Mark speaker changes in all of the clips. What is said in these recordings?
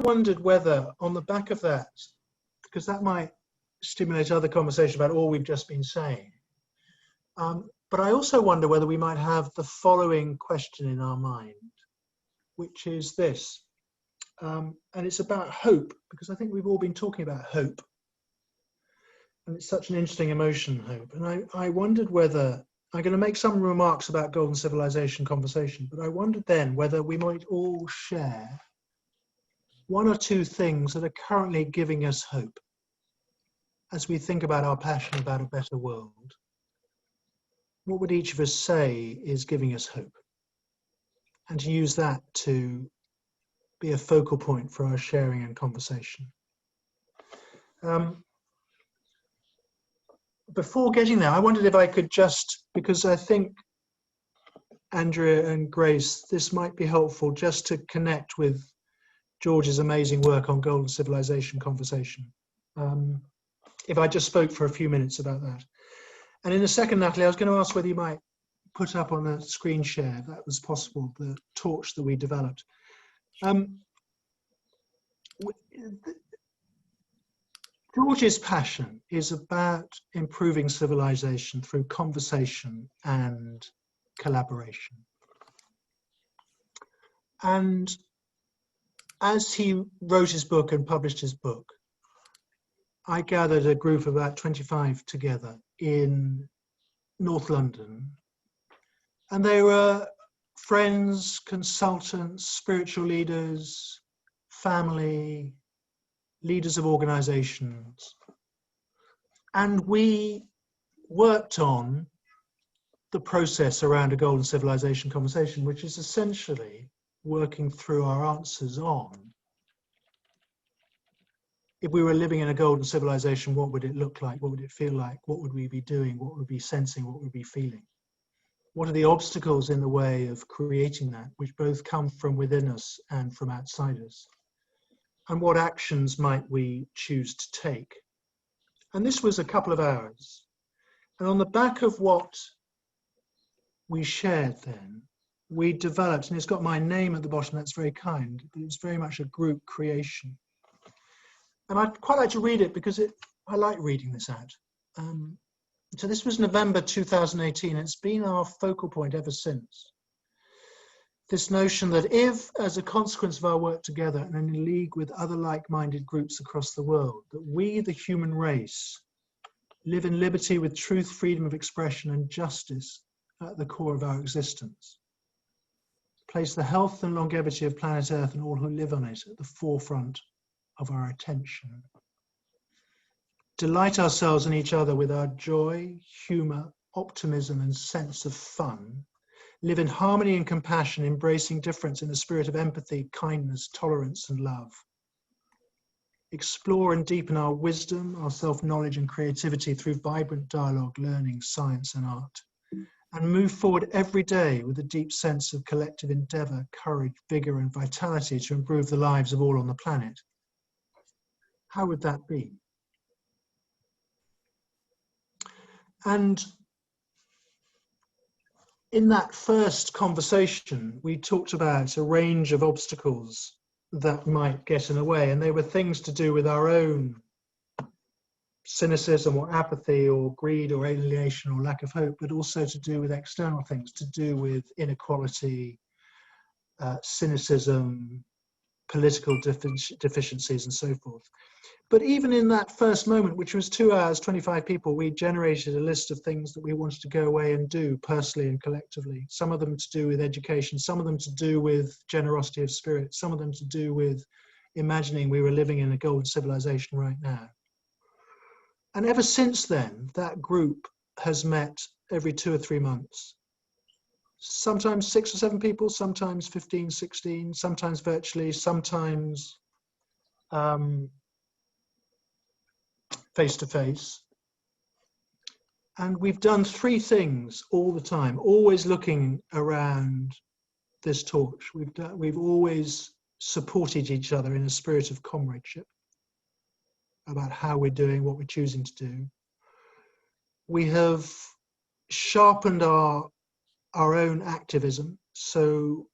Speaker 1: wondered whether, on the back of that, because that might stimulate other conversation about all we've just been saying, but I also wonder whether we might have the following question in our mind, which is this, and it's about hope, because I think we've all been talking about hope, and it's such an interesting emotion, hope. And I wondered whether, I'm going to make some remarks about Golden Civilization conversation, but I wondered then whether we might all share one or two things that are currently giving us hope as we think about our passion about a better world. What would each of us say is giving us hope? And to use that to be a focal point for our sharing and conversation. Before getting there, I wondered if I could just, because I think, Andrea and Grace, this might be helpful just to connect with George's amazing work on Golden Civilization conversation. If I just spoke for a few minutes about that. And in a second, Natalie, I was going to ask whether you might put up on a screen share, if that was possible, the torch that we developed. George's passion is about improving civilization through conversation and collaboration. And as he wrote his book and published his book, I gathered a group of about 25 together in North London. And they were friends, consultants, spiritual leaders, family, leaders of organizations. And we worked on the process around a Golden Civilization conversation, which is essentially working through our answers on, if we were living in a golden civilization, what would it look like? What would it feel like? What would we be doing? What would we be sensing? What would we be feeling? What are the obstacles in the way of creating that, which both come from within us and from outside us? And what actions might we choose to take? And this was a couple of hours. And on the back of what we shared then, we developed, and it's got my name at the bottom, that's very kind, but it's very much a group creation. And I'd quite like to read it because I like reading this out. So this was November 2018. It's been our focal point ever since. This notion that if, as a consequence of our work together and in league with other like-minded groups across the world, that we, the human race, live in liberty with truth, freedom of expression and justice at the core of our existence, place the health and longevity of planet Earth and all who live on it at the forefront of our attention. Delight ourselves in each other with our joy, humor, optimism, and sense of fun. Live in harmony and compassion, embracing difference in a spirit of empathy, kindness, tolerance, and love. Explore and deepen our wisdom, our self-knowledge and creativity through vibrant dialogue, learning, science, and art. And move forward every day with a deep sense of collective endeavor, courage, vigor, and vitality to improve the lives of all on the planet. How would that be? And in that first conversation, we talked about a range of obstacles that might get in the way, and they were things to do with our own cynicism or apathy or greed or alienation or lack of hope, but also to do with external things, to do with inequality, cynicism, political deficiencies and so forth. But even in that first moment, which was 2 hours, 25 people, we generated a list of things that we wanted to go away and do personally and collectively. Some of them to do with education, some of them to do with generosity of spirit, some of them to do with imagining we were living in a golden civilization right now. And ever since then, that group has met every 2 or 3 months. Sometimes 6 or 7 people, sometimes 15, 16, sometimes virtually, sometimes face-to-face. And we've done 3 things all the time, always looking around this torch. We've always supported each other in a spirit of comradeship about how we're doing, what we're choosing to do. We have sharpened our own activism. So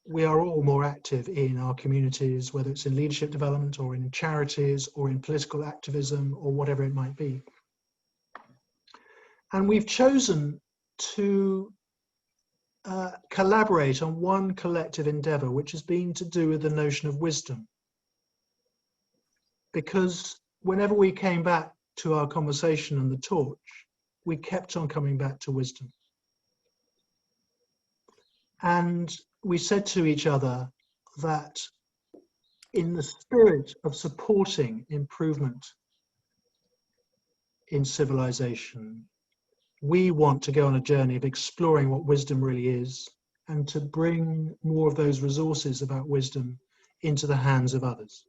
Speaker 1: we are all more active in our communities, whether it's in leadership development or in charities or in political activism or whatever it might be. And we've chosen to collaborate on one collective endeavor, which has been to do with the notion of wisdom. Because whenever we came back to our conversation and the torch, we kept on coming back to wisdom. And we said to each other that in the spirit of supporting improvement in civilization, we want to go on a journey of exploring what wisdom really is and to bring more of those resources about wisdom into the hands of others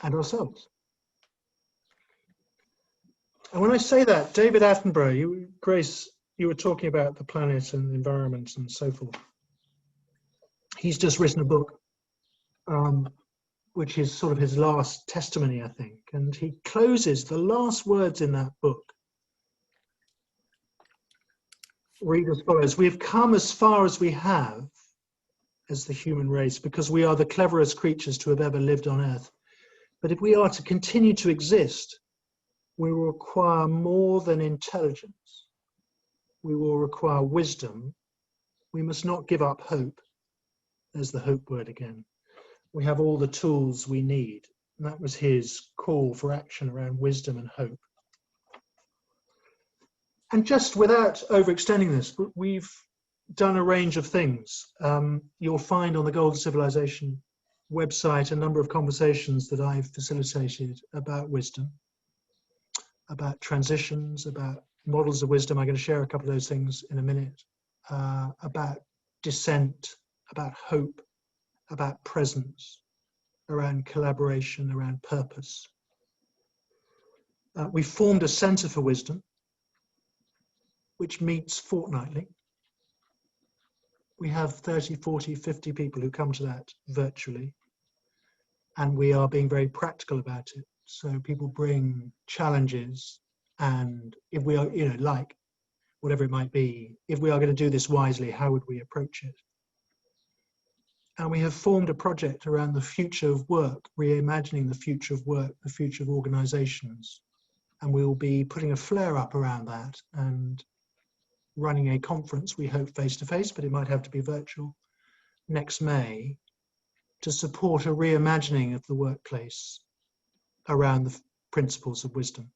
Speaker 1: and ourselves. And when I say that, David Attenborough, Grace, you were talking about the planet and the environment and so forth. He's just written a book, which is sort of his last testimony, I think. And he closes the last words in that book read as follows: "We've come as far as we have as the human race because we are the cleverest creatures to have ever lived on Earth. But if we are to continue to exist, we will require more than intelligence. We will require wisdom. We must not give up hope." There's the hope word again. We have all the tools we need. And that was his call for action around wisdom and hope. And just without overextending this, we've done a range of things. You'll find on the Golden Civilization website a number of conversations that I've facilitated about wisdom, about transitions, about models of wisdom. I'm going to share a couple of those things in a minute, about dissent, about hope, about presence, around collaboration, around purpose. We formed a Centre for Wisdom, which meets fortnightly. We have 30, 40, 50 people who come to that virtually, and we are being very practical about it. So people bring challenges, and if we are, like whatever it might be, if we are going to do this wisely, how would we approach it? And we have formed a project around the future of work, reimagining the future of work, the future of organizations. And we will be putting a flare up around that and running a conference, we hope face-to-face, but it might have to be virtual, next May, to support a reimagining of the workplace around the principles of wisdom.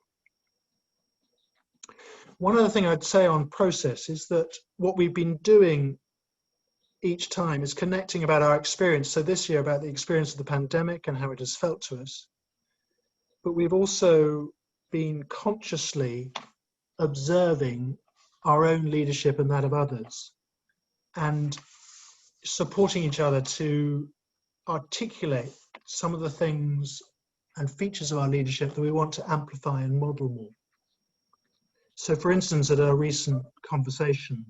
Speaker 1: One other thing I'd say on process is that what we've been doing each time is connecting about our experience. So this year about the experience of the pandemic and how it has felt to us. But we've also been consciously observing our own leadership and that of others, and supporting each other to articulate some of the things and features of our leadership that we want to amplify and model more. So for instance, at our recent conversation,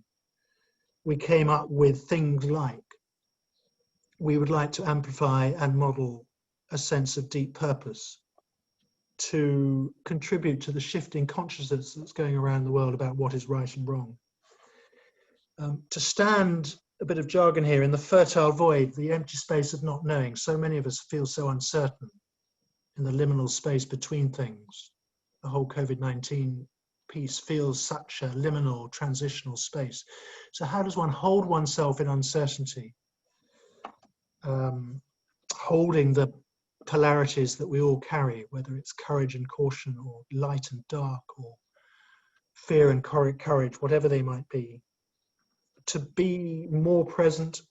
Speaker 1: we came up with things like, we would like to amplify and model a sense of deep purpose to contribute to the shifting consciousness that's going around the world about what is right and wrong. To stand, a bit of jargon here, in the fertile void, the empty space of not knowing. So many of us feel so uncertain in the liminal space between things. The whole COVID-19 piece feels such a liminal, transitional space. So how does one hold oneself in uncertainty? Holding the polarities that we all carry, whether it's courage and caution, or light and dark, or fear and courage, whatever they might be, to be more present,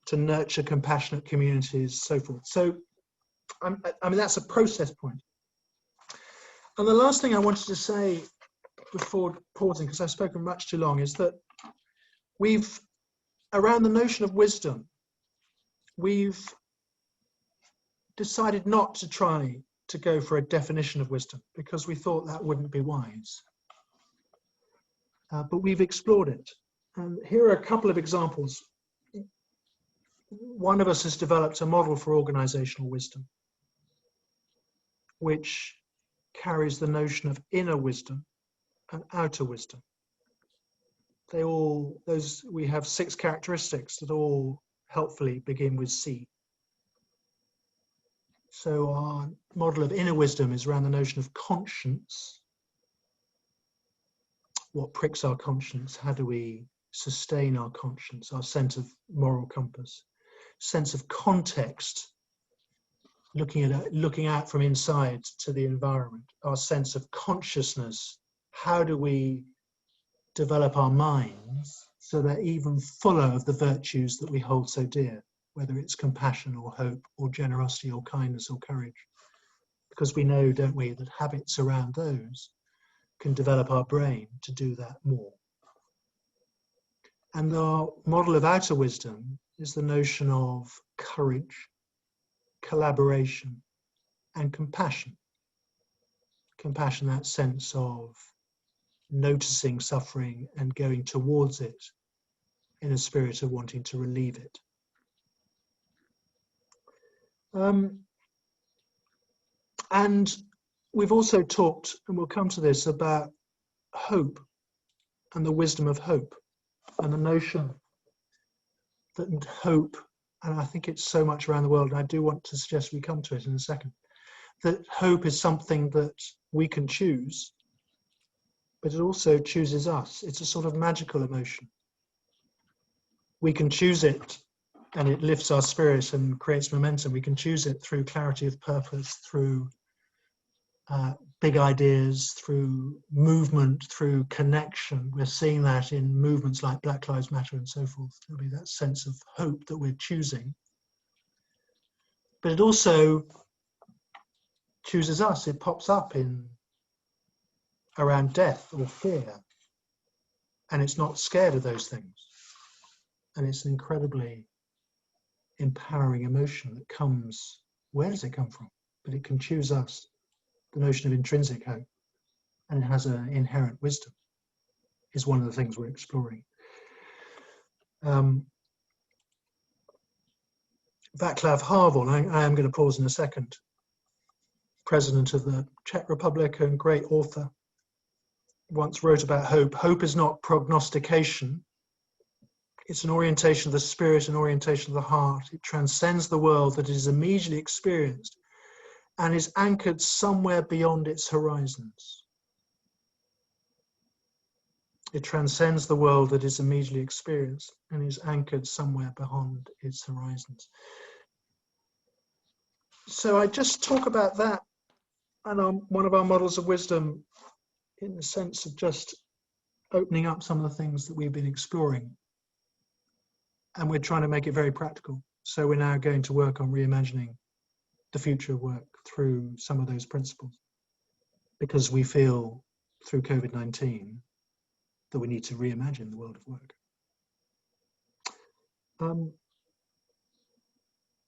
Speaker 1: to nurture compassionate communities, so forth. So, I mean, that's a process point. And the last thing I wanted to say before pausing, because I've spoken much too long, is that we've, around the notion of wisdom, we've decided not to try to go for a definition of wisdom because we thought that wouldn't be wise. But we've explored it. And here are a couple of examples. One of us has developed a model for organizational wisdom, which carries the notion of inner wisdom and outer wisdom. We have 6 characteristics that all helpfully begin with C. So our model of inner wisdom is around the notion of conscience. What pricks our conscience? How do we sustain our conscience, our sense of moral compass? Sense of context, looking out from inside to the environment. Our sense of consciousness, how do we develop our minds so they're even fuller of the virtues that we hold so dear, whether it's compassion or hope or generosity or kindness or courage. Because we know, don't we, that habits around those can develop our brain to do that more. And our model of outer wisdom is the notion of courage, collaboration, and compassion. Compassion, that sense of noticing suffering and going towards it in a spirit of wanting to relieve it. And we've also talked, and we'll come to this, about hope and the wisdom of hope and the notion that hope, and I think it's so much around the world, and I do want to suggest we come to it in a second, that hope is something that we can choose, but it also chooses us. It's a sort of magical emotion. We can choose it, and it lifts our spirit and creates momentum. We can choose it through clarity of purpose, through big ideas, through movement, through connection. We're seeing that in movements like Black Lives Matter and so forth. There'll be that sense of hope that we're choosing. But it also chooses us. It pops up in around death or fear. And it's not scared of those things. And it's an incredibly empowering emotion that comes, where does it come from? But it can choose us. The notion of intrinsic hope, and it has an inherent wisdom, is one of the things we're exploring. Václav Havel, I am going to pause in a second, president of the Czech Republic and great author, once wrote about hope. Hope is not prognostication. It's an orientation of the spirit, an orientation of the heart. It transcends the world that is immediately experienced and is anchored somewhere beyond its horizons. It transcends the world that is immediately experienced and is anchored somewhere beyond its horizons. So I just talk about that and one of our models of wisdom in the sense of just opening up some of the things that we've been exploring. And we're trying to make it very practical. So we're now going to work on reimagining the future of work through some of those principles, because we feel through COVID-19 that we need to reimagine the world of work.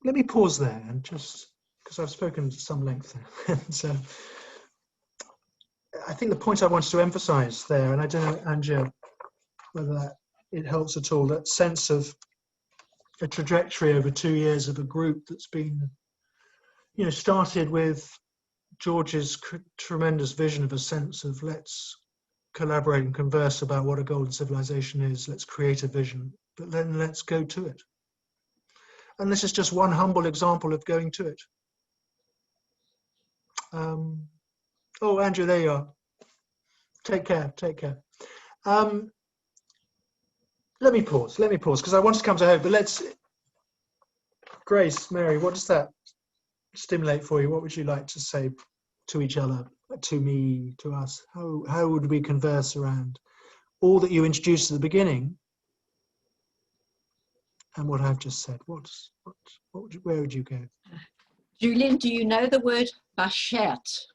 Speaker 1: Let me pause there and just, because I've spoken to some length there. So I think the point I wanted to emphasize there, and I don't know, Anja, whether it helps at all, that sense of a trajectory over 2 years of a group that's been, started with George's tremendous vision of a sense of let's collaborate and converse about what a golden civilization is, let's create a vision, but then let's go to it. And this is just one humble example of going to it. Oh, Andrew, there you are. Take care. Let me pause, because I want to come to hope, but let's, Grace, Mary, what does that stimulate for you? What would you like to say to each other, to me, to us? How would we converse around all that you introduced at the beginning and what I've just said? Where would you go?
Speaker 2: Julian, do you know the word bashet?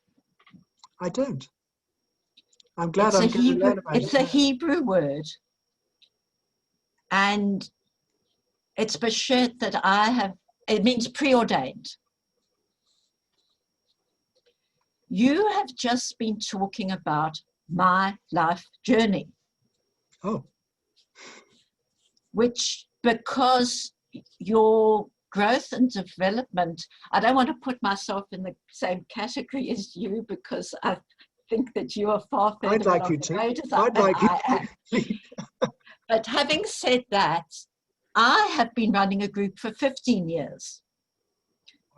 Speaker 1: I don't. I'm glad I'm going to learn about it.
Speaker 2: It's a Hebrew word. And it's bashet that it means preordained. You have just been talking about my life journey.
Speaker 1: Oh.
Speaker 2: Which, because your growth and development, I don't want to put myself in the same category as you, because I think that you are far further
Speaker 1: I'd like you to. I'd like you to.
Speaker 2: But having said that, I have been running a group for 15 years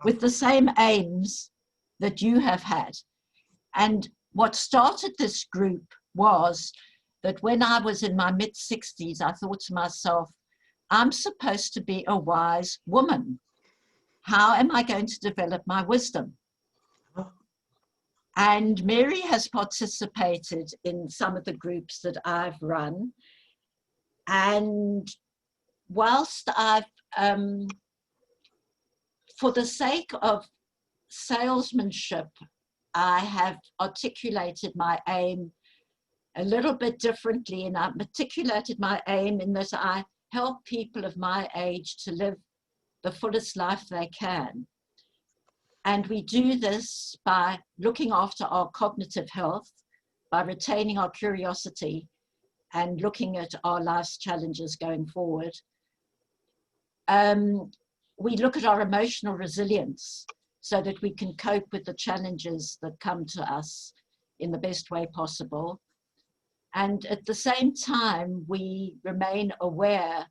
Speaker 2: with the same aims that you have had. And what started this group was that when I was in my mid-60s, I thought to myself, I'm supposed to be a wise woman. How am I going to develop my wisdom? And Mary has participated in some of the groups that I've run. And whilst I've, for the sake of salesmanship, I have articulated my aim a little bit differently, and I've articulated my aim in that I help people of my age to live the fullest life they can. And we do this by looking after our cognitive health, by retaining our curiosity and looking at our life's challenges going forward. We look at our emotional resilience so that we can cope with the challenges that come to us in the best way possible. And at the same time, we remain aware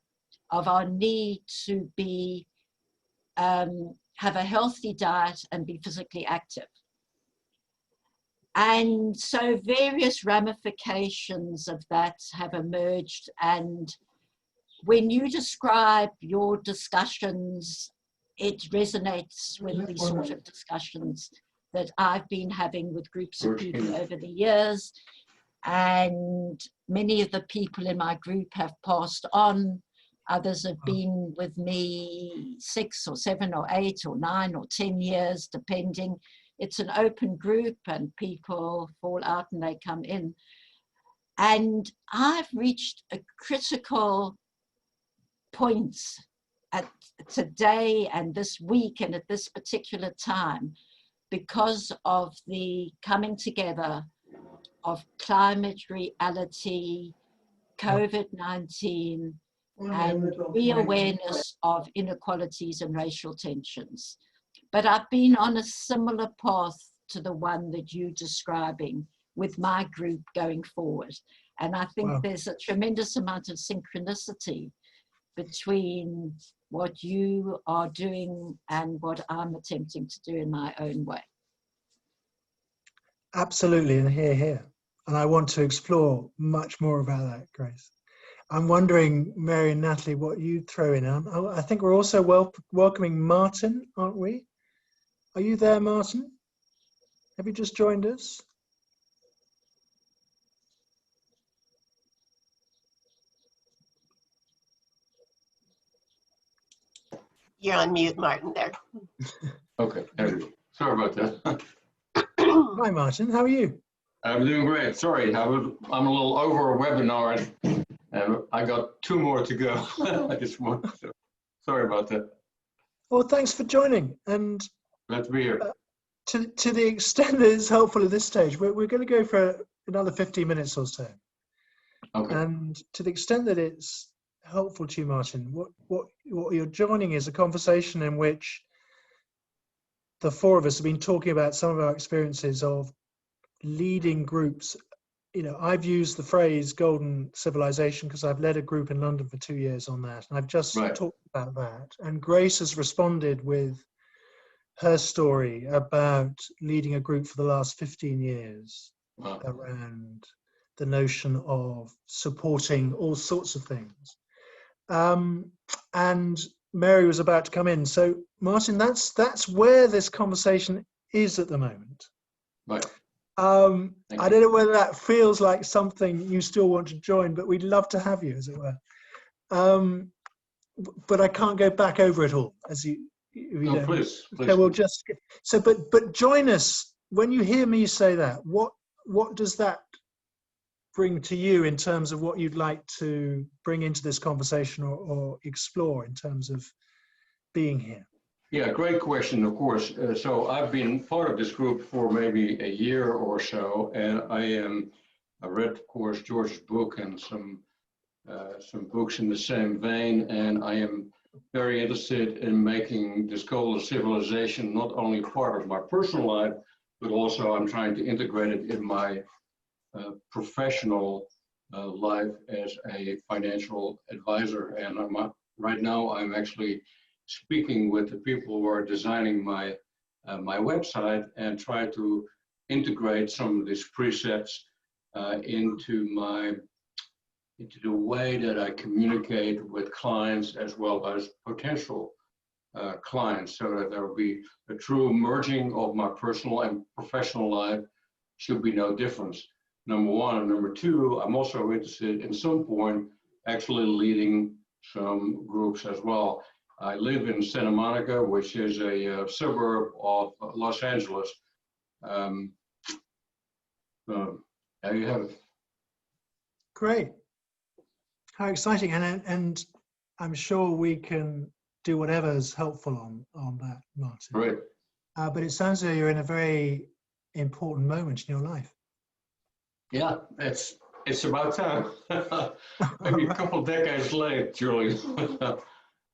Speaker 2: of our need to be have a healthy diet and be physically active. And so various ramifications of that have emerged. And when you describe your discussions, it resonates with the sort of discussions that I've been having with groups of people over the years. And many of the people in my group have passed on. Others have been with me 6 or 7 or 8 or 9 or 10 years, depending. It's an open group and people fall out and they come in. And I've reached a critical point at today and this week and at this particular time because of the coming together of climate reality, COVID-19, and re-awareness of inequalities and racial tensions. But I've been on a similar path to the one that you're describing with my group going forward. And I think there's a tremendous amount of synchronicity between what you are doing and what I'm attempting to do in my own way.
Speaker 1: Absolutely, and here. And I want to explore much more about that, Grace. I'm wondering, Mary and Natalie, what you'd throw in. I think we're also welcoming Martin, aren't we? Are you there, Martin? Have you just joined us?
Speaker 3: You're on mute, Martin, there.
Speaker 4: Okay, sorry about that.
Speaker 1: Hi, Martin. How are you?
Speaker 4: I'm doing great. Sorry, I'm a little over a webinar, and I got 2 more to go. I just want to, sorry about that.
Speaker 1: Well, thanks for joining. And
Speaker 4: glad to be here.
Speaker 1: To the extent that it's helpful at this stage, we're going to go for another 15 minutes or so.
Speaker 4: Okay.
Speaker 1: And to the extent that it's helpful to you, Martin, what you're joining is a conversation in which the 4 of us have been talking about some of our experiences of leading groups. You know, I've used the phrase golden civilization because I've led a group in London for 2 years on that. And I've just talked about that. And Grace has responded with her story about leading a group for the last 15 years around the notion of supporting all sorts of things. And Mary was about to come in. So Martin, that's where this conversation is at the moment.
Speaker 4: Right.
Speaker 1: I don't know whether that feels like something you still want to join, but we'd love to have you, as it were. But I can't go back over it all, as you
Speaker 4: no,
Speaker 1: don't.
Speaker 4: Please.
Speaker 1: So we'll just but join us when you hear me say that. What does that bring to you in terms of what you'd like to bring into this conversation or explore in terms of being here?
Speaker 4: Yeah, great question, of course. So I've been part of this group for maybe a year or so, and I read, of course, George's book and some books in the same vein, and I am very interested in making this goal of civilization not only part of my personal life, but also I'm trying to integrate it in my professional life as a financial advisor. And right now I'm actually speaking with the people who are designing my my website and try to integrate some of these presets into the way that I communicate with clients as well as potential clients, so that there will be a true merging of my personal and professional life. Should be no difference. Number one. And number two, I'm also interested in some point actually leading some groups as well. I live in Santa Monica, which is a suburb of Los Angeles. There you have it.
Speaker 1: Great. How exciting. And I'm sure we can do whatever is helpful on that, Martin.
Speaker 4: Right.
Speaker 1: But it sounds like you're in a very important moment in your life.
Speaker 4: Yeah, it's about time. Maybe a couple decades late, Julian.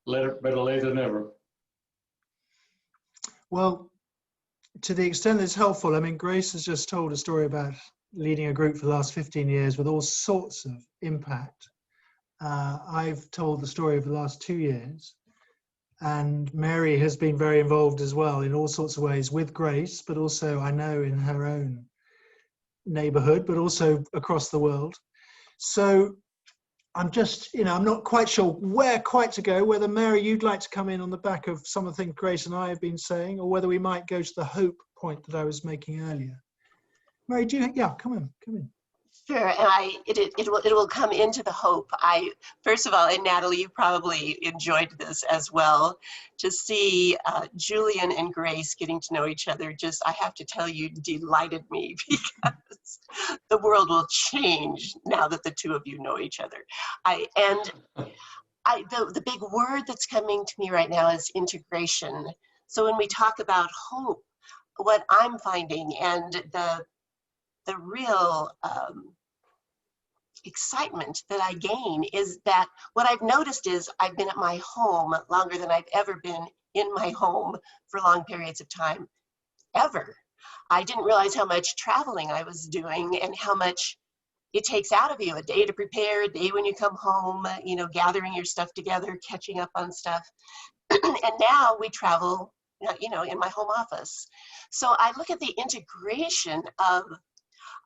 Speaker 4: Better late than never.
Speaker 1: Well, to the extent that it's helpful, I mean, Grace has just told a story about leading a group for the last 15 years with all sorts of impact. I've told the story of the last 2 years, and Mary has been very involved as well in all sorts of ways with Grace, but also I know in her own neighborhood, but also across the world. So I'm just, I'm not quite sure where quite to go, whether Mary, you'd like to come in on the back of some of the things Grace and I have been saying, or whether we might go to the hope point that I was making earlier. Mary, come in.
Speaker 3: Sure, and it will come into the hope. First of all, and Natalie, you probably enjoyed this as well, to see Julian and Grace getting to know each other. Just, I have to tell you, delighted me, because the world will change now that the two of you know each other. The big word that's coming to me right now is integration. So when we talk about hope, what I'm finding and the real excitement that I gain is that what I've noticed is I've been at my home longer than I've ever been in my home for long periods of time, ever. I didn't realize how much traveling I was doing and how much it takes out of you, a day to prepare, a day when you come home, gathering your stuff together, catching up on stuff. And now we travel, in my home office. So I look at the integration of,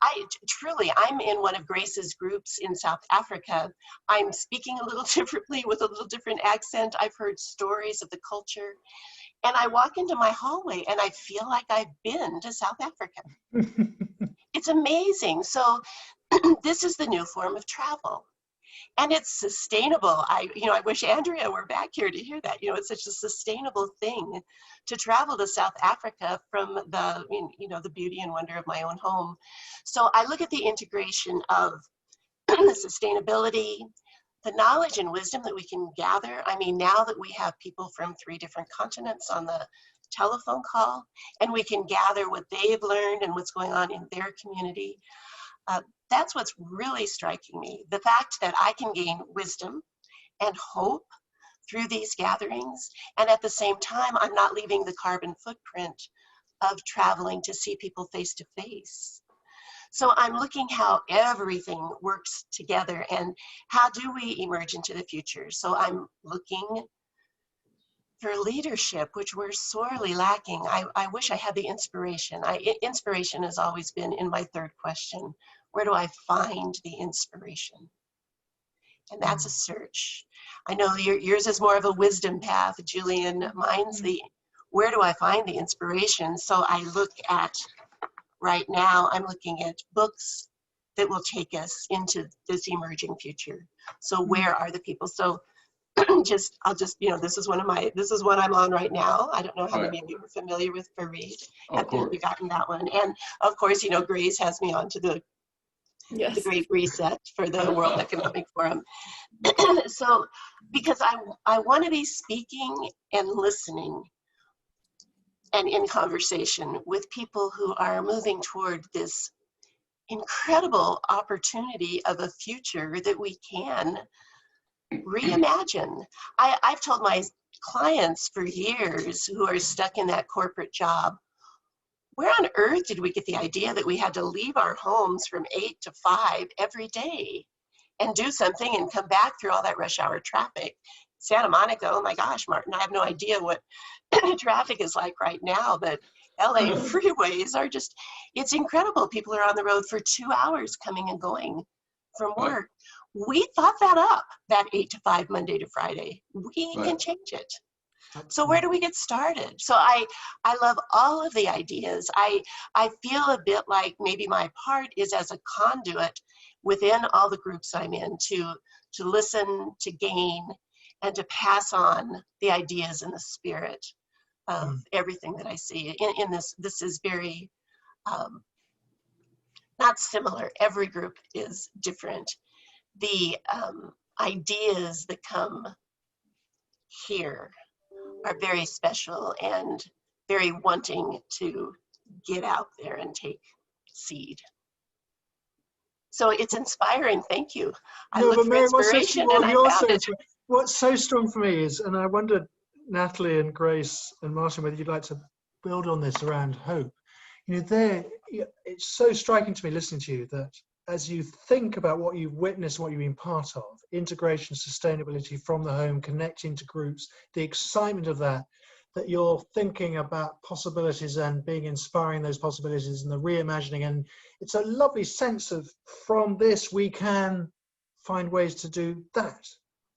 Speaker 3: I'm in one of Grace's groups in South Africa. I'm speaking a little differently with a little different accent. I've heard stories of the culture. And I walk into my hallway and I feel like I've been to South Africa. It's amazing. So this is the new form of travel. And it's sustainable. I wish Andrea were back here to hear that. It's such a sustainable thing to travel to South Africa from the beauty and wonder of my own home. So I look at the integration of the sustainability, the knowledge and wisdom that we can gather. I mean, now that we have people from 3 different continents on the telephone call, and we can gather what they've learned and what's going on in their community. That's what's really striking me. The fact that I can gain wisdom and hope through these gatherings, and at the same time, I'm not leaving the carbon footprint of traveling to see people face to face. So I'm looking how everything works together and how do we emerge into the future. So I'm looking for leadership, which we're sorely lacking. I wish I had the inspiration. Inspiration has always been in my 3rd question. Where do I find the inspiration? And that's a search. I know yours is more of a wisdom path, Julian. Mine's where do I find the inspiration? So I look at, right now, I'm looking at books that will take us into this emerging future. So where are the people? So I'll just, this is what I'm on right now. I don't know how many of you are familiar with Fareed. Have you gotten that one? And of course, Grace has me on to the Great Reset for the World Economic Forum. So, because I want to be speaking and listening and in conversation with people who are moving toward this incredible opportunity of a future that we can reimagine. I've told my clients for years who are stuck in that corporate job, where on earth did we get the idea that we had to leave our homes from 8 to 5 every day and do something and come back through all that rush hour traffic? Santa Monica, oh my gosh, Martin, I have no idea what traffic is like right now, but LA freeways are just, it's incredible. People are on the road for 2 hours coming and going from work. We thought that up, that 8 to 5, Monday to Friday. We can change it. So where do we get started? So I love all of the ideas. I feel a bit like maybe my part is as a conduit within all the groups I'm in to listen, to gain, and to pass on the ideas and the spirit of everything that I see. In this is very, not similar. Every group is different. The ideas that come here are very special and very wanting to get out there and take seed. So it's inspiring. Thank you. I look for inspiration and I found it.
Speaker 1: What's so strong for me is, and I wondered, Natalie and Grace and Martin, whether you'd like to build on this around hope. You know, it's so striking to me listening to you that as you think about what you've witnessed, what you've been part of, integration, sustainability from the home, connecting to groups, the excitement of that you're thinking about possibilities and being inspiring those possibilities and the reimagining. And it's a lovely sense of, from this, we can find ways to do that.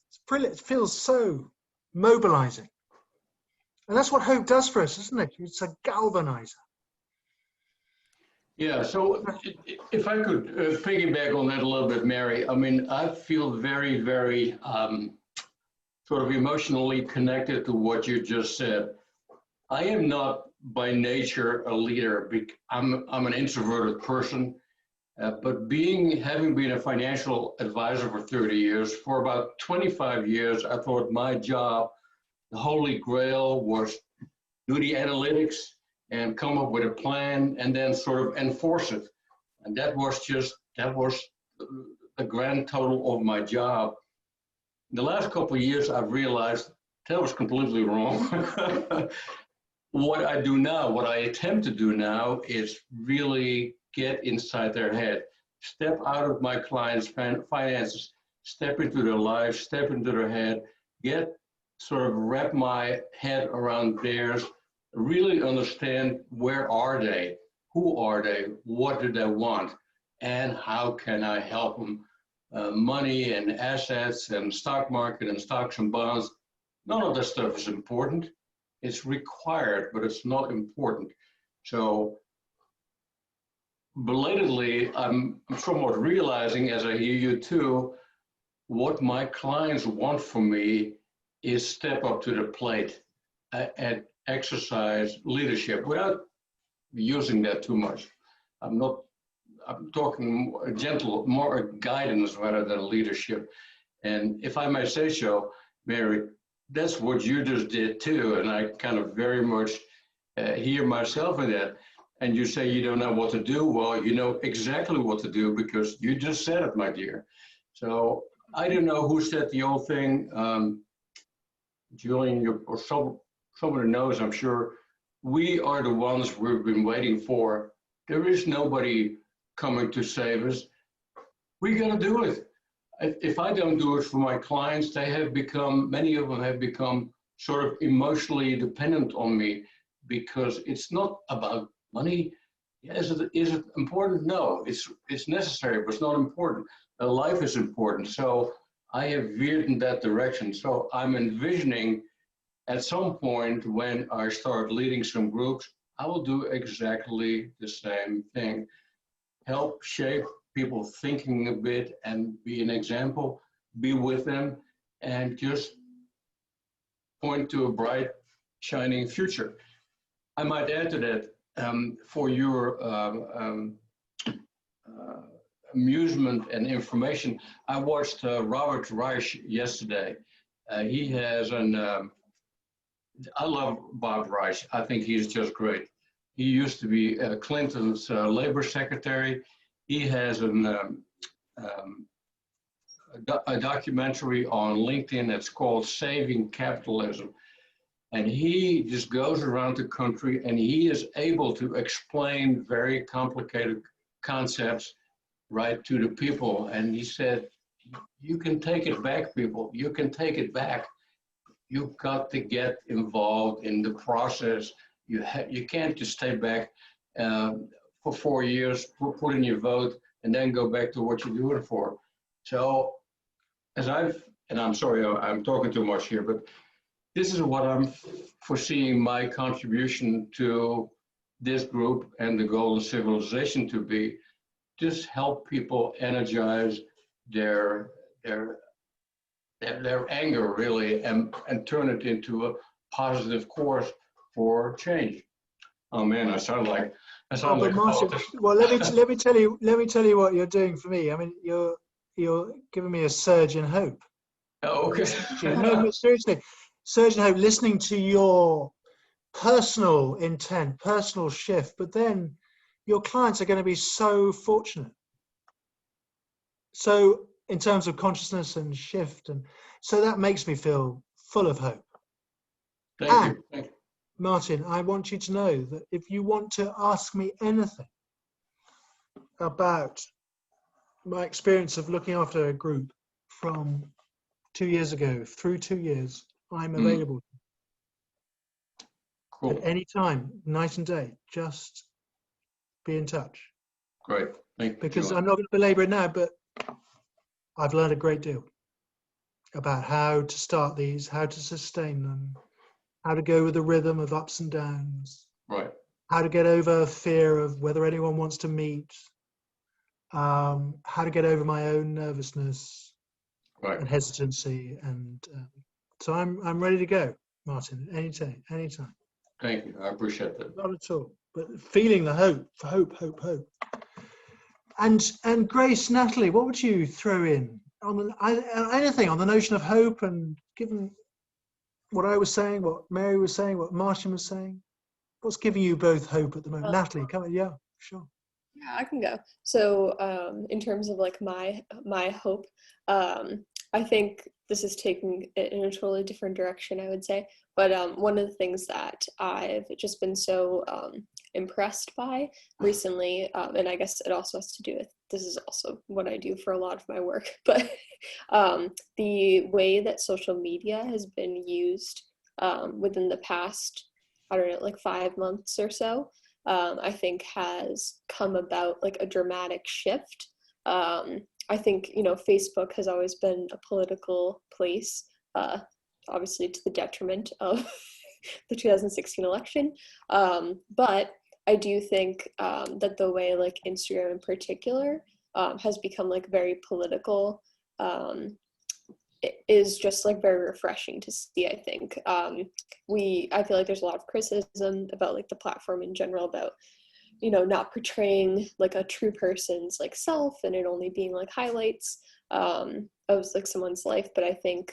Speaker 1: It's brilliant. It feels so mobilizing. And that's what hope does for us, isn't it? It's a galvanizer.
Speaker 4: Yeah, so if I could piggyback on that a little bit, Mary, I mean, I feel very, very sort of emotionally connected to what you just said. I am not by nature a leader. I'm an introverted person, but having been a financial advisor for 30 years, for about 25 years, I thought my job, the holy grail, was do the analytics and come up with a plan and then sort of enforce it. And that was the grand total of my job. In the last couple of years, I've realized that was completely wrong. What I do now, what I attempt to do now, is really get inside their head, step out of my clients' finances, step into their lives, step into their head, wrap my head around theirs, really understand where are they, who are they, what do they want, and how can I help them. Money and assets and stock market and stocks and bonds, none of that stuff is important. It's required, but it's not important. So belatedly, I'm somewhat realizing, as I hear you too, what my clients want from me is step up to the plate and exercise leadership without using that too much. I'm talking more guidance rather than leadership. And if I may say so, Mary, that's what you just did too. And I kind of very much hear myself in that. And you say you don't know what to do. Well, you know exactly what to do because you just said it, my dear. So I don't know who said the old thing. Julian, or someone knows, I'm sure. We are the ones we've been waiting for. There is nobody coming to save us. We got to do it. If I don't do it for my clients, many of them have become sort of emotionally dependent on me because it's not about money. Is it important? No, it's necessary, but it's not important. Life is important. So I have veered in that direction. So I'm envisioning at some point when I start leading some groups, I will do exactly the same thing. Help shape people thinking a bit and be an example, be with them, and just point to a bright, shining future. I might add to that, for your amusement and information, I watched Robert Reich yesterday. He has I love Bob Reich. I think he's just great. He used to be Clinton's labor secretary. He has a documentary on LinkedIn that's called Saving Capitalism. And he just goes around the country and he is able to explain very complicated concepts right to the people. And he said, you can take it back, people. You can take it back. you got to get involved in the process. You can't just stay back for 4 years, put in your vote, and then go back to what you're doing it for. So and I'm sorry, I'm talking too much here, but this is what I'm foreseeing my contribution to this group and the Golden Civilization to be. Just help people energize their anger, really, and turn it into a positive course for change. Oh man, I sound like
Speaker 1: Martin, well, let me tell you what you're doing for me. I mean, you're giving me a surge in hope.
Speaker 4: Oh, okay.
Speaker 1: No, seriously, surge in hope. Listening to your personal intent, personal shift, but then your clients are going to be so fortunate. So in terms of consciousness and shift, and so that makes me feel full of hope.
Speaker 4: Thank you.
Speaker 1: Martin, I want you to know that if you want to ask me anything about my experience of looking after a group from 2 years ago through 2 years, I'm available.
Speaker 4: Cool.
Speaker 1: At any time, night and day, just be in touch.
Speaker 4: Great. Thank you.
Speaker 1: Because I'm not going to belabor it now, but I've learned a great deal about how to start these, how to sustain them, how to go with the rhythm of ups and downs,
Speaker 4: right?
Speaker 1: How to get over fear of whether anyone wants to meet, how to get over my own nervousness,
Speaker 4: right,
Speaker 1: and hesitancy, and so I'm ready to go, Martin. Anytime.
Speaker 4: Thank you. I appreciate that.
Speaker 1: Not at all, but feeling the hope. And Grace, Natalie, what would you throw in on anything on the notion of hope, and given what I was saying, what Mary was saying, what Martin was saying, what's giving you both hope at the moment? Natalie, come on. Yeah, sure.
Speaker 5: Yeah, I can go. So in terms of like my hope, I think this is taking it in a totally different direction, I would say. But one of the things that I've just been so impressed by recently, and I guess it also has to do with, this is also what I do for a lot of my work, but the way that social media has been used within the past, I don't know, like 5 months or so, I think has come about like a dramatic shift. I think, you know, Facebook has always been a political place, obviously to the detriment of the 2016 election. But I do think that the way like Instagram in particular has become like very political, it is just like very refreshing to see, I think. I feel like there's a lot of criticism about like the platform in general, about, you know, not portraying like a true person's like self, and it only being like highlights of like someone's life. But I think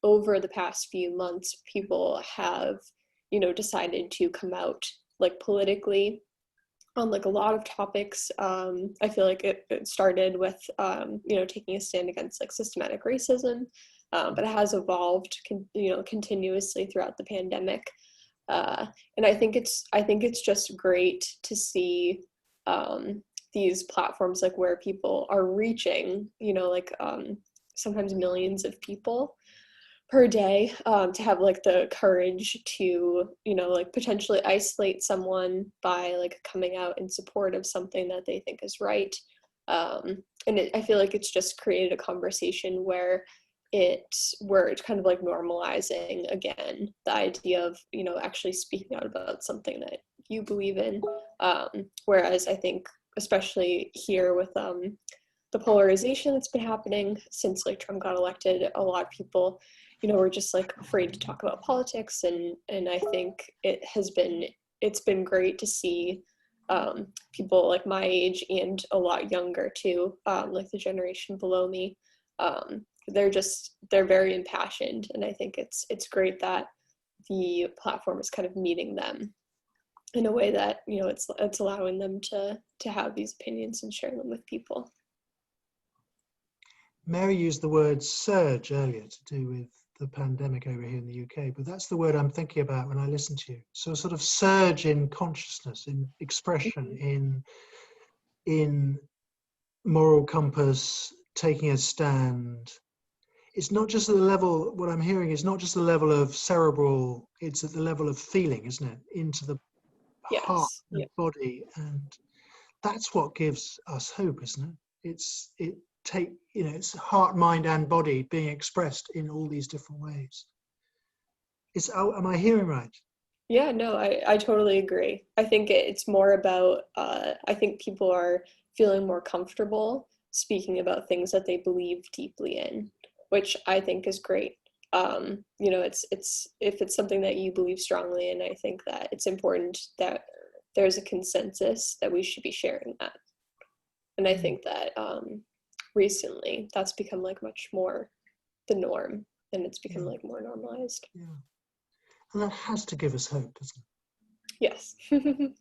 Speaker 5: over the past few months, people have, you know, decided to come out like politically on like a lot of topics. I feel like it started with, you know, taking a stand against like systematic racism, but it has evolved, you know, continuously throughout the pandemic. And I think it's just great to see these platforms like where people are reaching, you know, like sometimes millions of people per day, to have like the courage to, you know, like potentially isolate someone by like coming out in support of something that they think is right. And I feel like it's just created a conversation where we're kind of like normalizing again the idea of, you know, actually speaking out about something that you believe in. Whereas I think, especially here with the polarization that's been happening since like Trump got elected, a lot of people, you know, were just like afraid to talk about politics, and I think it's been great to see people like my age and a lot younger too, like the generation below me. They're very impassioned, and I think it's great that the platform is kind of meeting them in a way that, you know, it's allowing them to have these opinions and share them with people.
Speaker 1: Mary used the word surge earlier to do with the pandemic over here in the UK, but that's the word I'm thinking about when I listen to you. So a sort of surge in consciousness, in expression, in moral compass, taking a stand. it's not just at the level, what I'm hearing is not just the level of cerebral, it's at the level of feeling, isn't it? Into the heart
Speaker 5: Yes.
Speaker 1: and body. And that's what gives us hope, isn't it? It's heart, mind and body being expressed in all these different ways. Am I hearing right?
Speaker 5: Yeah, no, I totally agree. I think it's more about, I think people are feeling more comfortable speaking about things that they believe deeply in, which I think is great. It's if it's something that you believe strongly in, I think that it's important that there's a consensus that we should be sharing that. And I think that recently that's become like much more the norm, and it's become like more normalized.
Speaker 1: Yeah. And that has to give us hope, doesn't
Speaker 5: Yes.
Speaker 1: it?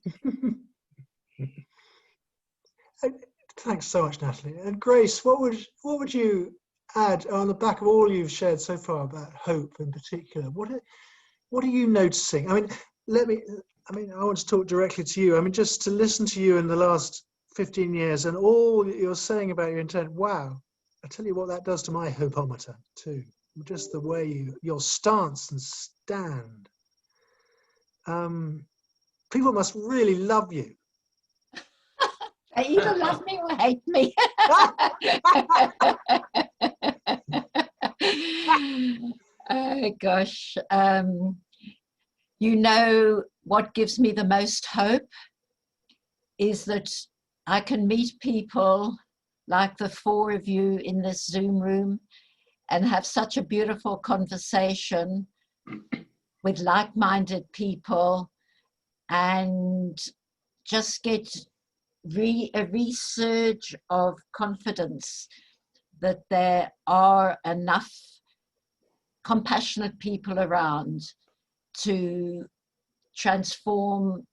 Speaker 1: Thanks so much, Natalie. And Grace, what would you add on the back of all you've shared so far about hope in particular? What are you noticing? I want to talk directly to you. I mean, just to listen to you in the last 15 years and all that you're saying about your intent, wow, I tell you what that does to my hopeometer too. Just the way your stance and stand. People must really love you.
Speaker 2: They either love me or hate me. Oh gosh. You know what gives me the most hope is that I can meet people like the four of you in this Zoom room and have such a beautiful conversation with like-minded people and just get a resurge of confidence that there are enough compassionate people around to transform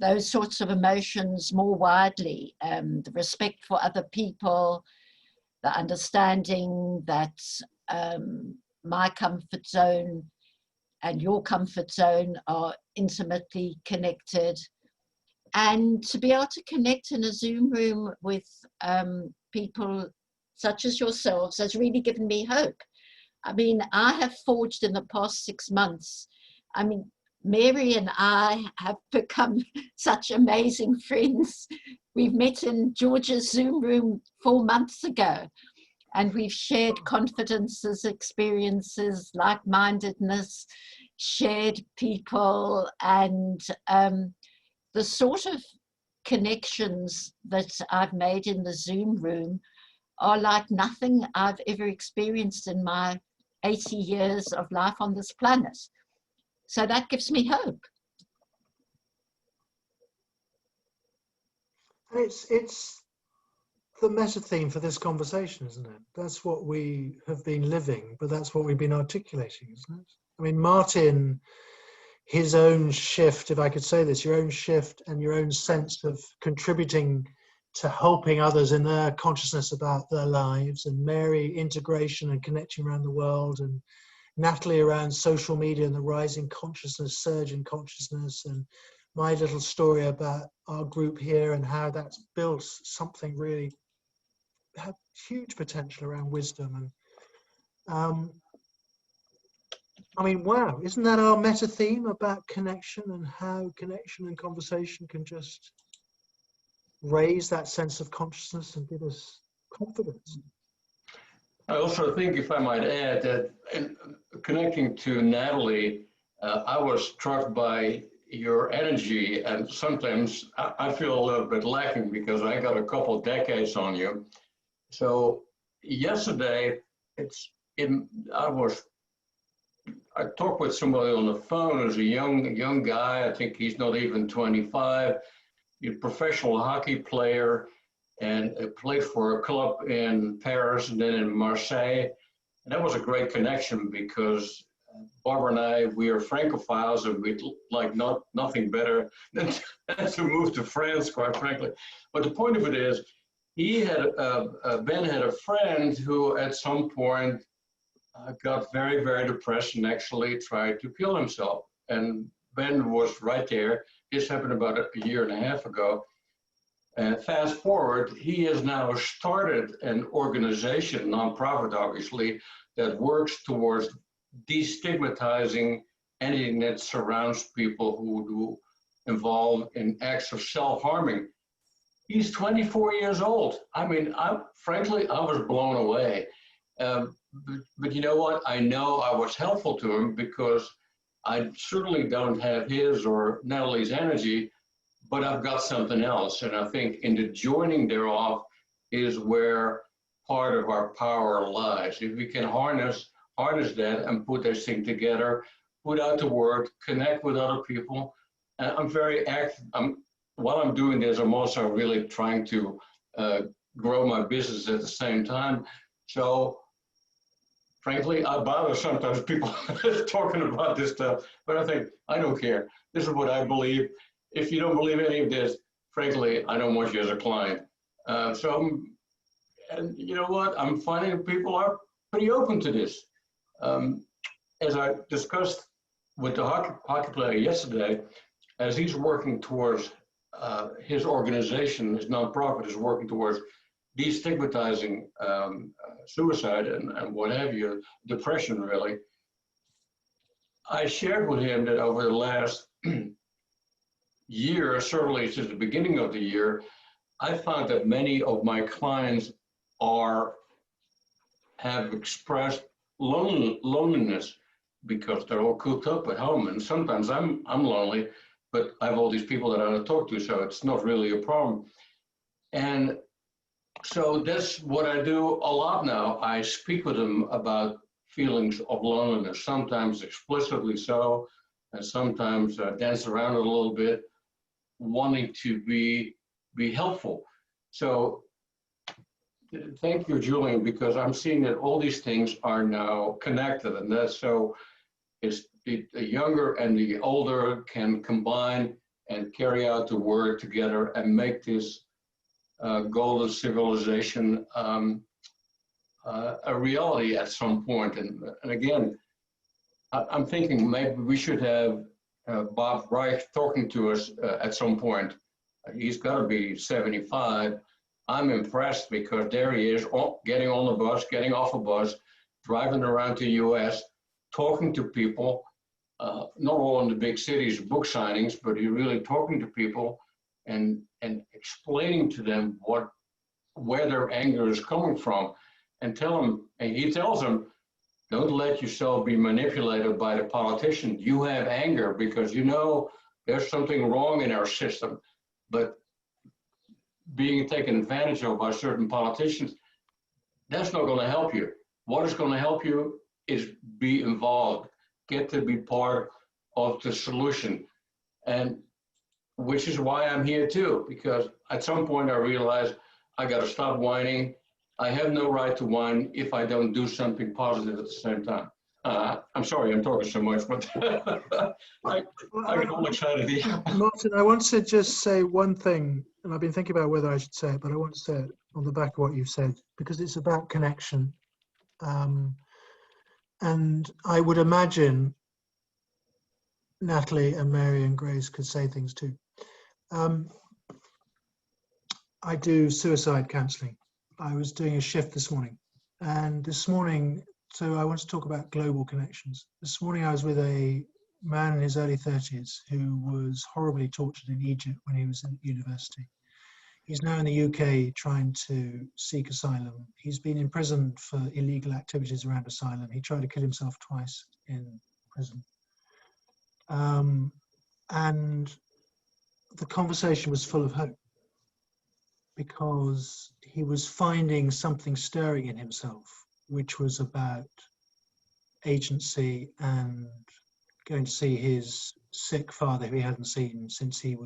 Speaker 2: those sorts of emotions more widely. The respect for other people, the understanding that my comfort zone and your comfort zone are intimately connected. And to be able to connect in a Zoom room with people such as yourselves has really given me hope. I mean, I have forged in the past 6 months. I mean, Mary and I have become such amazing friends. We've met in George's Zoom room 4 months ago, and we've shared confidences, experiences, like-mindedness, shared people, and the sort of connections that I've made in the Zoom room are like nothing I've ever experienced in my 80 years of life on this planet. So that gives me hope.
Speaker 1: It's the meta theme for this conversation, isn't it? That's what we have been living, but that's what we've been articulating, isn't it? I mean, Martin, his own shift, if I could say this, your own shift and your own sense of contributing to helping others in their consciousness about their lives, and Mary, integration and connecting around the world, and Natalie around social media and the rising consciousness, surge in consciousness, and my little story about our group here and how that's built something really had huge potential around wisdom. And I mean, wow, isn't that our meta theme about connection and how connection and conversation can just raise that sense of consciousness and give us confidence?
Speaker 4: I also think, if I might add, that in connecting to Natalie, I was struck by your energy, and sometimes I feel a little bit lacking because I got a couple decades on you. So yesterday, I talked with somebody on the phone who's a young guy. I think he's not even 25. He's a professional hockey player and played for a club in Paris and then in Marseille. And that was a great connection because Barbara and I, we are Francophiles, and we'd like nothing better than to move to France, quite frankly. But the point of it is, Ben had a friend who at some point got very, very depressed and actually tried to kill himself. And Ben was right there. This happened about a year and a half ago. And fast forward, he has now started an organization, nonprofit obviously, that works towards destigmatizing anything that surrounds people who do involve in acts of self-harming. He's 24 years old. I mean, frankly, I was blown away. But you know what? I know I was helpful to him because I certainly don't have his or Natalie's energy, but I've got something else. And I think in the joining thereof is where part of our power lies. If we can harness that and put this thing together, put out the word, connect with other people. And I'm very active. While I'm doing this, I'm also really trying to grow my business at the same time. So frankly, I bother sometimes people talking about this stuff, but I think, I don't care. This is what I believe. If you don't believe any of this, frankly, I don't want you as a client. And you know what? I'm finding people are pretty open to this. As I discussed with the hockey player yesterday, as he's working towards his organization, his nonprofit is working towards destigmatizing suicide and what have you, depression really. I shared with him that over the last year, certainly since the beginning of the year, I found that many of my clients have expressed loneliness because they're all cooped up at home, and sometimes I'm lonely, but I have all these people that I don't talk to, so it's not really a problem. And so that's what I do a lot now. I speak with them about feelings of loneliness, sometimes explicitly so, and sometimes dance around it a little bit, wanting to be helpful. So thank you, Julian, because I'm seeing that all these things are now connected, and that's so the younger and the older can combine and carry out the word together and make this goal of civilization a reality at some point. And again, I'm thinking maybe we should have Bob Reich talking to us at some point. He's got to be 75. I'm impressed because there he is, getting on the bus, getting off a bus, driving around the US, talking to people, not all in the big cities, book signings, but he's really talking to people and explaining to them where their anger is coming from, and he tells them, don't let yourself be manipulated by the politician. You have anger because you know there's something wrong in our system, but being taken advantage of by certain politicians, that's not going to help you. What is going to help you is be involved, get to be part of the solution. And which is why I'm here too, because at some point I realized I got to stop whining. I have no right to whine if I don't do something positive at the same time. I'm sorry, I'm talking so much, but I get all excited here.
Speaker 1: Martin, I want to just say one thing, and I've been thinking about whether I should say it, but I want to say it on the back of what you've said, because it's about connection. And I would imagine Natalie and Mary and Grace could say things too. I do suicide counseling. I was doing a shift this morning, and this morning, so I want to talk about global connections. This morning I was with a man in his early 30s who was horribly tortured in Egypt when he was in university. He's now in the UK trying to seek asylum. He's been imprisoned for illegal activities around asylum. He tried to kill himself twice in prison. And the conversation was full of hope because he was finding something stirring in himself, which was about agency and going to see his sick father who he hadn't seen since he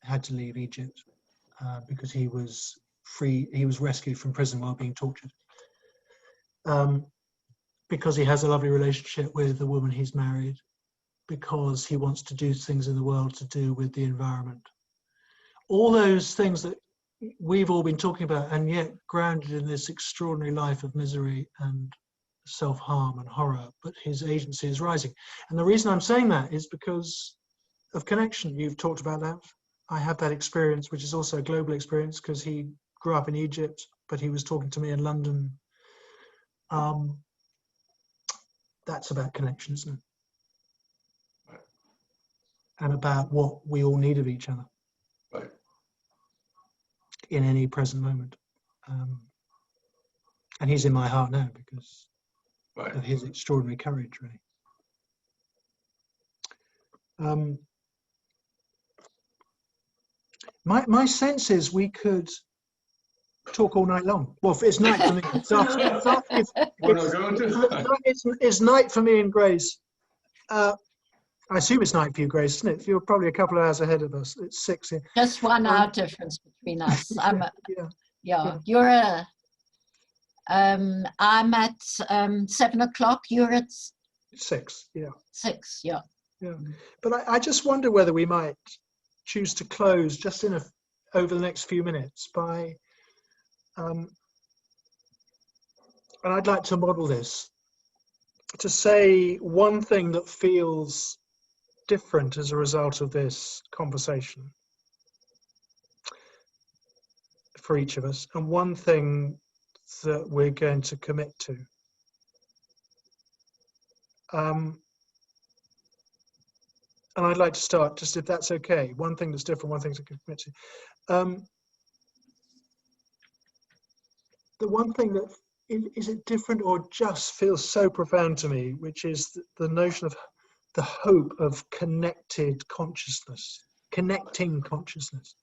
Speaker 1: had to leave Egypt because he was rescued from prison while being tortured. Because he has a lovely relationship with the woman he's married, because he wants to do things in the world to do with the environment. All those things that we've all been talking about, and yet grounded in this extraordinary life of misery and self-harm and horror, but his agency is rising. And the reason I'm saying that is because of connection. You've talked about that. I have that experience, which is also a global experience because he grew up in Egypt, but he was talking to me in London. That's about connection, isn't it?
Speaker 4: Right.
Speaker 1: And about what we all need of each other.
Speaker 4: Right.
Speaker 1: In any present moment. And he's in my heart now because
Speaker 4: Right.
Speaker 1: of his extraordinary courage, really. My sense is we could talk all night long. Well, it's night for me. It's night for me and Grace. I assume it's night for you, Grace, isn't it? You're probably a couple of hours ahead of us. It's 6 here.
Speaker 2: Just 1 hour difference between us.
Speaker 1: Yeah.
Speaker 2: You're I'm at 7 o'clock. You're at
Speaker 1: 6. Yeah.
Speaker 2: 6. Yeah.
Speaker 1: Yeah. But I just wonder whether we might choose to close just over the next few minutes by, and I'd like to model this, to say one thing that feels different as a result of this conversation for each of us, and one thing that we're going to commit to. And I'd like to start, just if that's okay, one thing that's different, one thing to commit to. The one thing that, is it different or just feels so profound to me, which is the notion of the hope of connected consciousness, connecting consciousness.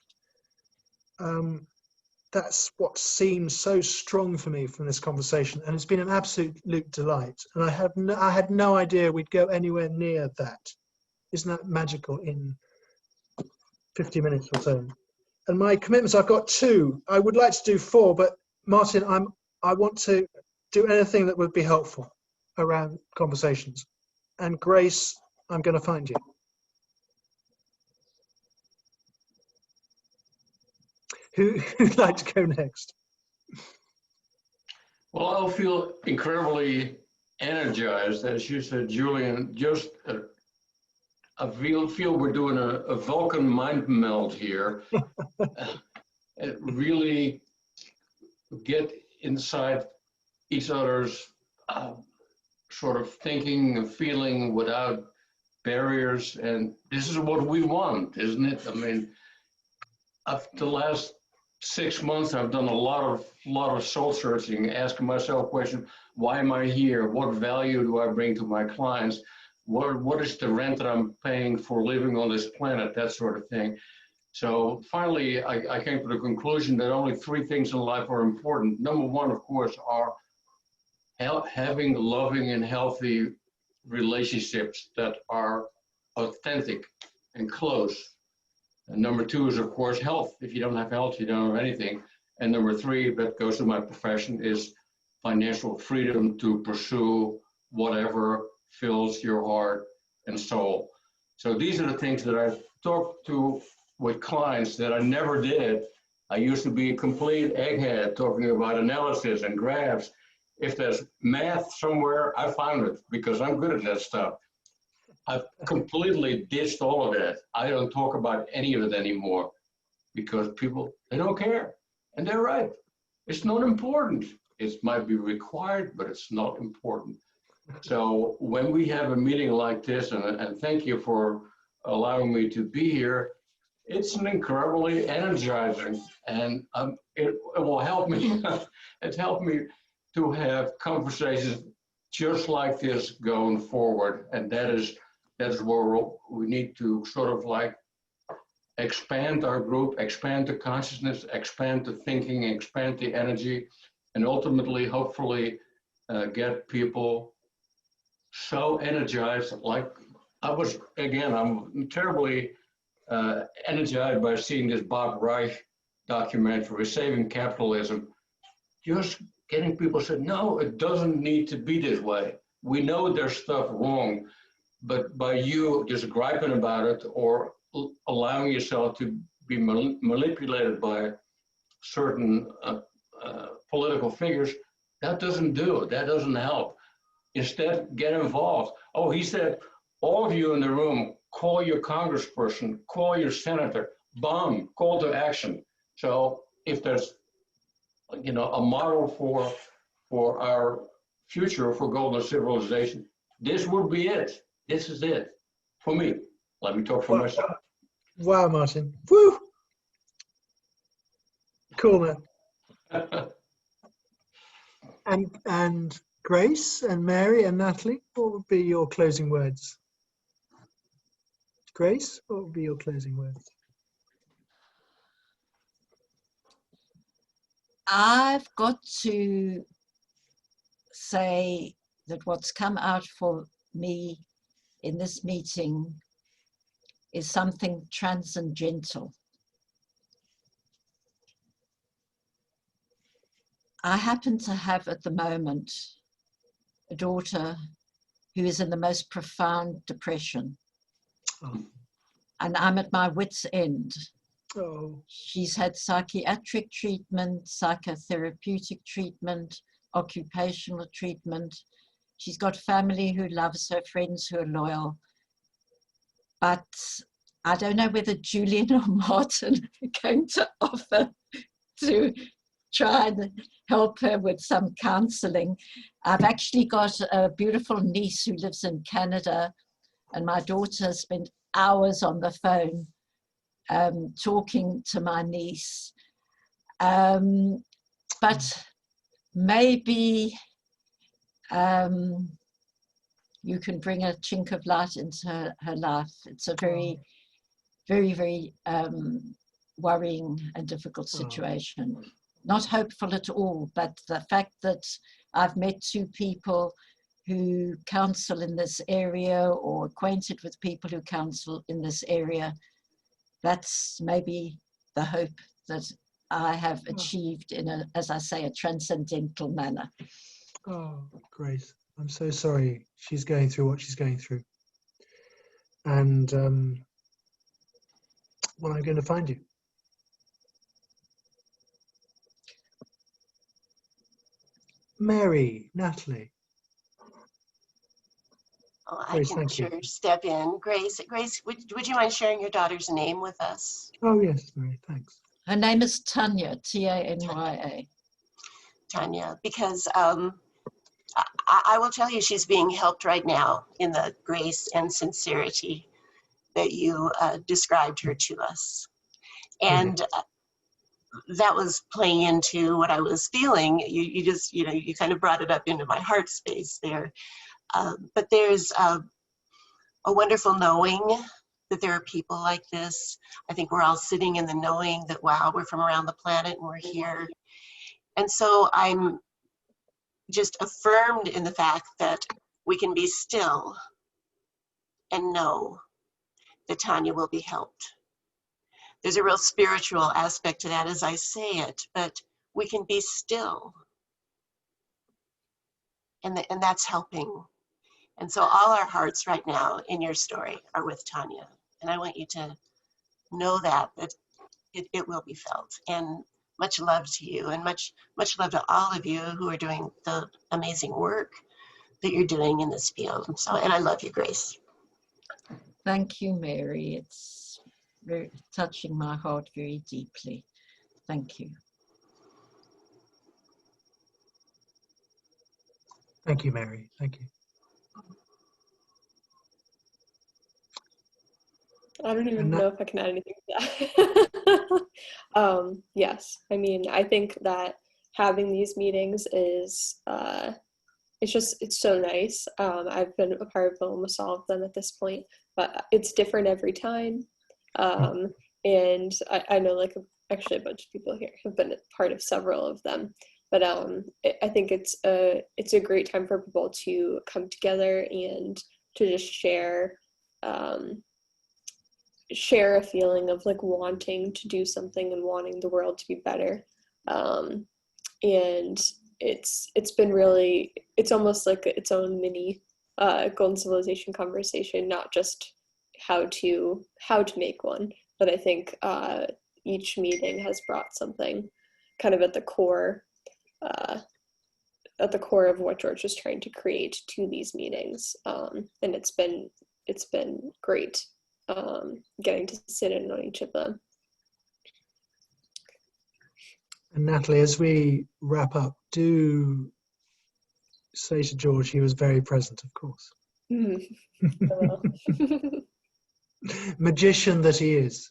Speaker 1: That's what seems so strong for me from this conversation, and it's been an absolute delight. And I had no idea we'd go anywhere near that. Isn't that magical in 50 minutes or so? And my commitments, I've got 2. I would like to do 4, but Martin, I want to do anything that would be helpful around conversations. And Grace, I'm going to find you. Who'd like to go next?
Speaker 4: Well, I'll feel incredibly energized, as you said, Julian. Just I feel we're doing a Vulcan mind meld here. It really get inside each other's sort of thinking and feeling without barriers, and this is what we want, isn't it? I mean, the last 6 months, I've done a lot of soul searching, asking myself questions: why am I here? What value do I bring to my clients? What is the rent that I'm paying for living on this planet? That sort of thing. So finally, I came to the conclusion that only 3 things in life are important. Number 1, of course, are having loving and healthy relationships that are authentic and close. And number 2 is, of course, health. If you don't have health, you don't have anything. And number 3, that goes to my profession, is financial freedom to pursue whatever fills your heart and soul. So these are the things that I've talked to with clients that I never did. I used to be a complete egghead talking about analysis and graphs. If there's math somewhere, I found it because I'm good at that stuff. I've completely ditched all of that. I don't talk about any of it anymore because people, they don't care. And they're right. It's not important. It might be required, but it's not important. So when we have a meeting like this, and thank you for allowing me to be here, it's an incredibly energizing, and it will help me. It's helped me to have conversations just like this going forward, and that is where we need to sort of like expand our group, expand the consciousness, expand the thinking, expand the energy, and ultimately, hopefully, get people so energized. Like I'm terribly energized by seeing this Bob Reich documentary, Saving Capitalism. Just getting people said, no, it doesn't need to be this way. We know there's stuff wrong, but by you just griping about it or allowing yourself to be manipulated by certain political figures, that doesn't do it. That doesn't help. Instead, get involved. Oh, he said, all of you in the room, call your congressperson, call your senator, bomb call to action. So if there's, you know, a model for our future for golden civilization, this would be it. This is it for me. Let me talk for myself.
Speaker 1: Wow, Martin. Woo! Cool, man. And Grace and Mary and Natalie, what would be your closing words? Grace, what would be your closing words?
Speaker 2: I've got to say that what's come out for me in this meeting is something transcendental. I happen to have at the moment a daughter who is in the most profound depression.
Speaker 1: Oh.
Speaker 2: And I'm at my wit's end.
Speaker 1: Oh.
Speaker 2: She's had psychiatric treatment, psychotherapeutic treatment, occupational treatment. She's got family who loves her, friends who are loyal. But I don't know whether Julian or Martin are going to offer to try and help her with some counseling. I've actually got a beautiful niece who lives in Canada, and my daughter spent hours on the phone talking to my niece. But maybe you can bring a chink of light into her life. It's a very, very, very worrying and difficult situation. Not hopeful at all, but the fact that I've met two people who counsel in this area or acquainted with people who counsel in this area, that's maybe the hope that I have achieved in a, as I say, a transcendental manner.
Speaker 1: Oh, Grace, I'm so sorry she's going through what she's going through. And well, I'm going to find you. Mary, Natalie.
Speaker 3: Oh,
Speaker 1: Grace,
Speaker 3: I can
Speaker 1: thank you.
Speaker 3: sure step in. Grace, would you mind sharing your daughter's name with us?
Speaker 1: Oh, yes, Mary, thanks.
Speaker 2: Her name is Tanya, Tanya.
Speaker 3: Tanya, because I will tell you, she's being helped right now in the grace and sincerity that you described her to us. And that was playing into what I was feeling. You just, you know, you kind of brought it up into my heart space there. But there's a wonderful knowing that there are people like this. I think we're all sitting in the knowing that, wow, we're from around the planet and we're here. And so I'm just affirmed in the fact that we can be still and know that Tanya will be helped. There's a real spiritual aspect to that as I say it, but we can be still. And that's helping. And so all our hearts right now in your story are with Tanya. And I want you to know that it will be felt. And much love to you, and much love to all of you who are doing the amazing work that you're doing in this field. So, and I love you, Grace.
Speaker 2: Thank you, Mary. It's very touching my heart very deeply. Thank you.
Speaker 1: Thank you, Mary. Thank you.
Speaker 5: I don't even know if I can add anything to that. Yes, I mean, I think that having these meetings is, it's so nice. I've been a part of almost all of them at this point, but it's different every time. And I know like actually a bunch of people here have been a part of several of them. But I think it's a great time for people to come together and to just share a feeling of like wanting to do something and wanting the world to be better. And it's been really, it's almost like its own mini golden civilization conversation, not just how to make one, but I think each meeting has brought something kind of at the core of what George is trying to create to these meetings. And it's been great getting to sit in on each of them.
Speaker 1: And Natalie, as we wrap up, do say to George he was very present, of course.
Speaker 5: Hello.
Speaker 1: Magician that he is.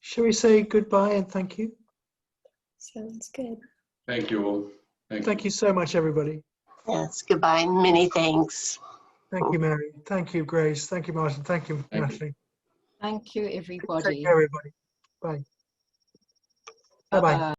Speaker 1: Shall we say goodbye and thank you?
Speaker 5: Sounds good.
Speaker 4: Thank you all.
Speaker 1: Thank you so much, everybody.
Speaker 3: Yes, goodbye. Many thanks.
Speaker 1: Thank you, Mary. Thank you, Grace. Thank you, Martin. Thank you,
Speaker 4: Thank you.
Speaker 1: Natalie.
Speaker 2: Thank you,
Speaker 1: Take
Speaker 2: everybody.
Speaker 1: care, everybody. Bye. Bye-bye.
Speaker 2: Bye-bye.